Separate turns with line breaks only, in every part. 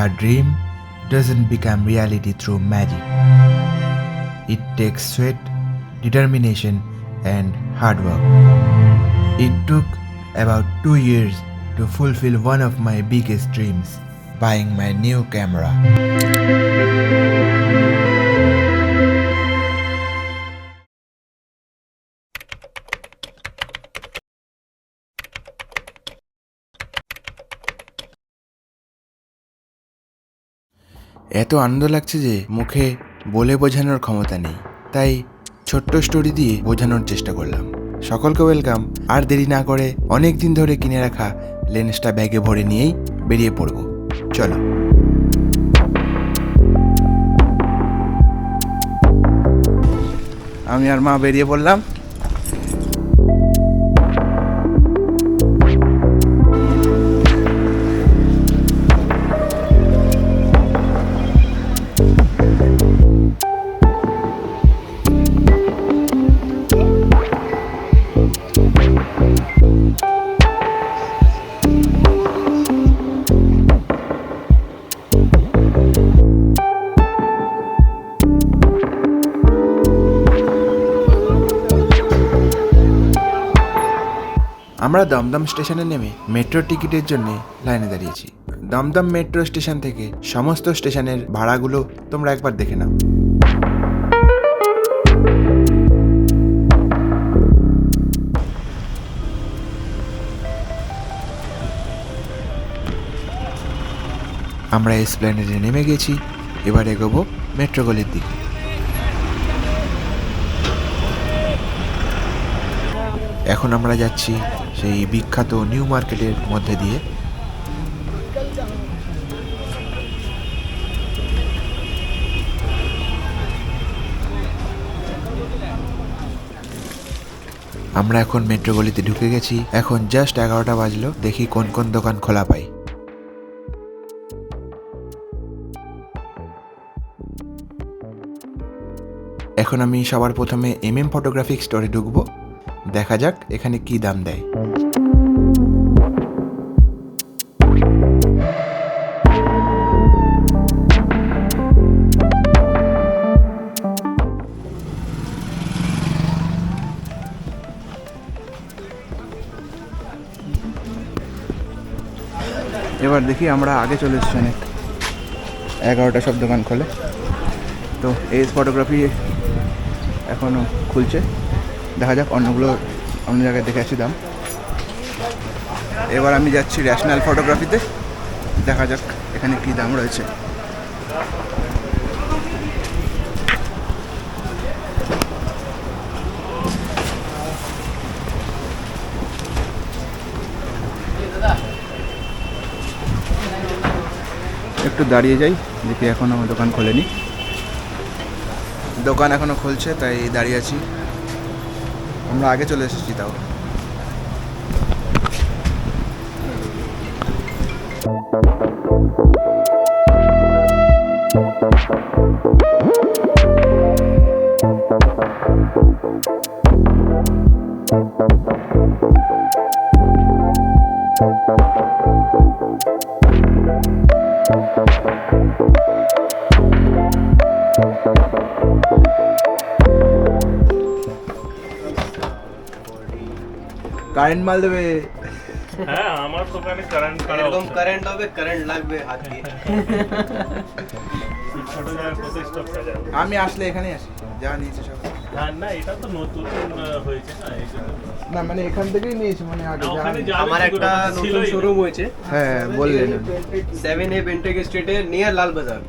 A dream doesn't become reality through magic. It takes sweat, determination, and hard work. It took about 2 years to fulfill one of my biggest dreams, buying my new camera. এত আনন্দ লাগছে যে মুখে বলে বোঝানোর ক্ষমতা নেই, তাই ছোট্ট স্টোরি দিয়ে বোঝানোর চেষ্টা করলাম। সকলকে ওয়েলকাম। আর দেরি না করে অনেক দিন ধরে কিনে রাখা লেন্সটা ব্যাগে ভরে নিয়েই বেরিয়ে পড়ব। চলো। আমি আর মা বেরিয়ে পড়লাম। আমরা দমদম স্টেশনে নেমে মেট্রো টিকিটের জন্য লাইনে দাঁড়িয়েছি। দমদম মেট্রো স্টেশন থেকে সমস্ত স্টেশনের ভাড়াগুলো তোমরা একবার দেখে নাও। আমরা এসপ্ল্যানেডে নেমে গেছি, এবার এগোবো মেট্রো গলির দিকে। এখন আমরা যাচ্ছি সেই বিখ্যাত নিউ মার্কেটের মধ্যে দিয়ে। আমরা এখন মেট্রো গলিতে ঢুকে গেছি। এখন জাস্ট 11টা বাজলো, দেখি কোন কোন দোকান খোলা পাই। এখন আমি সবার প্রথমে ফটোগ্রাফিক স্টোরে ঢুকবো, দেখা যাক এখানে কি দাম দেয়। এবার দেখি আমরা আগে চলে এসেছি অনেক, 11টা সব দোকান খোলে। তো এস ফটোগ্রাফি এখনও খুলছে, দেখা যাক অন্যগুলো অন্য জায়গায় দেখে আসি দাম। এবার আমি যাচ্ছি ন্যাশনাল ফটোগ্রাফিতে, দেখা যাক এখানে কী দাম রয়েছে। একটু দাঁড়িয়ে যাই, দেখি এখনও দোকান খোলেনি। দোকান এখনও খুলছে তাই দাঁড়িয়ে আছি। আমরা আগে চলে এসেছি তাও। কারেন্ট মাল দেবে।
হ্যাঁ, আমার দোকানে কারেন্ট
এরকম কারেন্ট হবে, কারেন্ট লাগবে হাত দিয়ে।
আমি আসলে এখানে আসি, যা নিয়েছি সব।
না, এটা তো নতুন হয়েছে না,
না মানে এখান থেকেই নিয়েছি, মানে আগে
আমার একটা নতুন শোরুম হয়েছে।
হ্যাঁ বললেন,
7A বেন্টেক স্ট্রিটে নিয়ার লাল বাজার।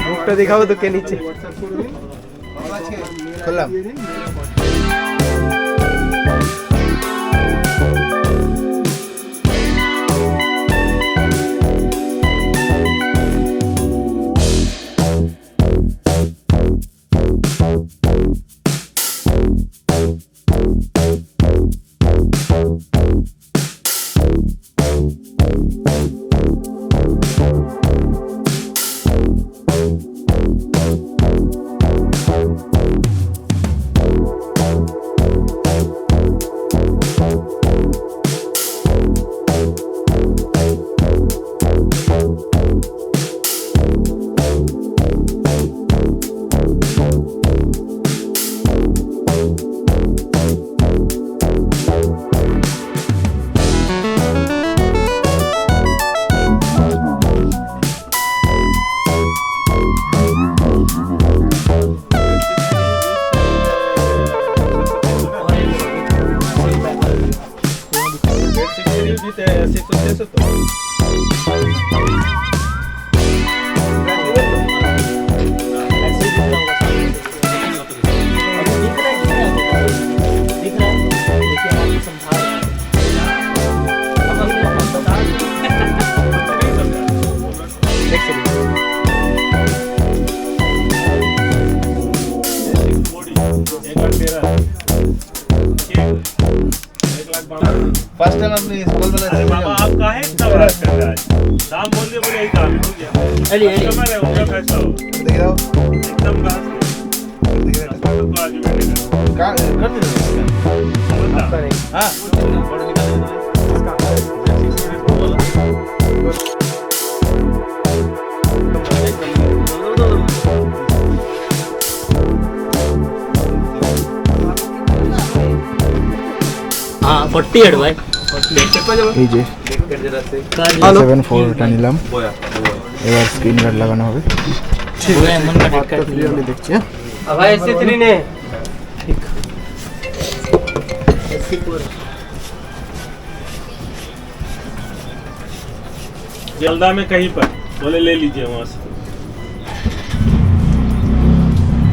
মুখটা দেখাবো তো কে নিচ্ছে।
খোলাম।
फर्स्ट टाइम अपनी स्कूल में
अरे बाबा आप काहे इतना बड़ा कर रहे हैं? दाम बोल दिए बोले यही काम है, हो गया।
अली अली
कस्टमर है, उनका फैसला हो।
देख रहा हो
एकदम बात
देख रहा हो
तो आगे बैठेगा।
कर दे हां
हाँ 48 ভাই
এই যে
হ্যালো
7 4টা নিলাম, এবার স্ক্রিন গার্ড লাগানো হবে।
পুরো এমন কাট
ক্লিয়ারলি দেখছি। হ্যাঁ,
भाई SC3 ने
जल्दा में कहीं पर बोले ले लीजिए वहाँ से।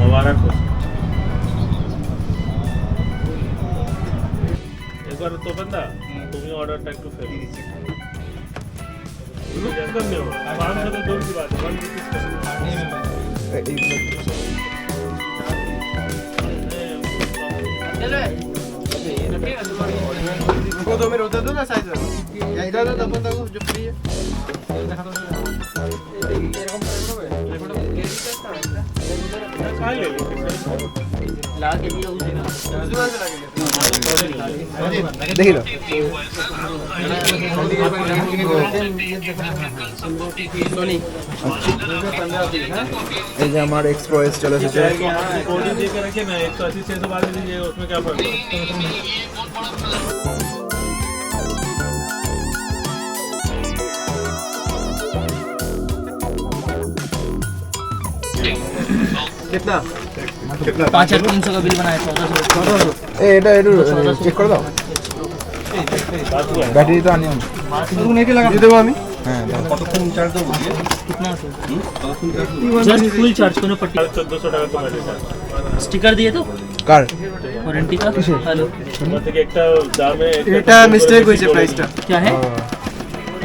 मुबारक हो। एक बार तो बंदा तुम्हें ऑर्डर टैग टू फेल करने हो 500 तो दूर की बात है 1 रुपीस
उनको तो मेरे उधर दो ना साइज में या इधर दो बंदा को जो फ्री है
खाई ले
ला के दिया उसे
দেখি তো।
सोनी
এই যে আমার এক্সপ্রেস চলে এসেছে।
कोडिंग दे के रखे ना 180 600 बाद दीजिए उसमें क्या फर्क है?
कितना
5300 का बिल बनाया 1400
এ এটা একটু চেক করে দাও।
बात हुआ है।
ব্যাটারি তো আনি আমি।
ये देबो আমি
হ্যাঁ দাও।
कितना जस्ट फुल चार्ज करो पट्टी
1400 টাকা তো बैठेगा।
स्टिकर दिए तो
কার
वारंटी का हेलो
मतलब একটা দামে
এটা মিস্টেক হয়েছে প্রাইসটা
क्या है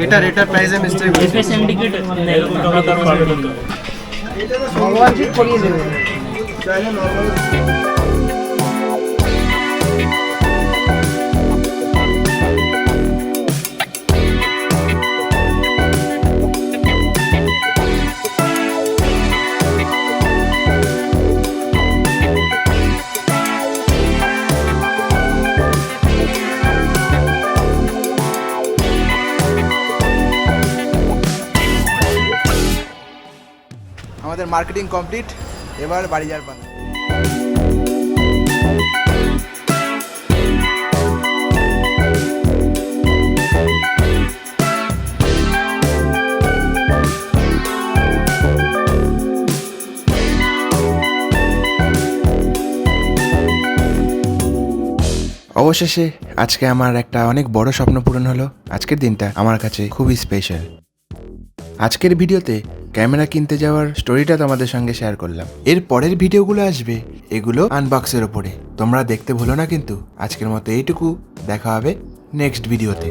এটা প্রাইসে মিস্টেক হয়েছে
एफएस इंडिकेटर नहीं
लगातार पालन करते हैं।
ভগবান ঠিক করিয়ে দেবে চাইলে নরমাল
আমাদের মার্কেটিং কমপ্লিট, এবার বাড়ি যাওয়ার পালা। অবশেষে আজকে আমার একটা অনেক বড় স্বপ্ন পূরণ হলো। আজকের দিনটা আমার কাছে খুবই স্পেশাল। আজকের ভিডিওতে ক্যামেরা কিনতে যাওয়ার স্টোরিটা তোমাদের সঙ্গে শেয়ার করলাম। এর পরের ভিডিওগুলো আসবে এগুলো আনবক্সের ওপরে, তোমরা দেখতে ভুলো না কিন্তু। আজকের মতো এইটুকু, দেখা হবে নেক্সট ভিডিওতে।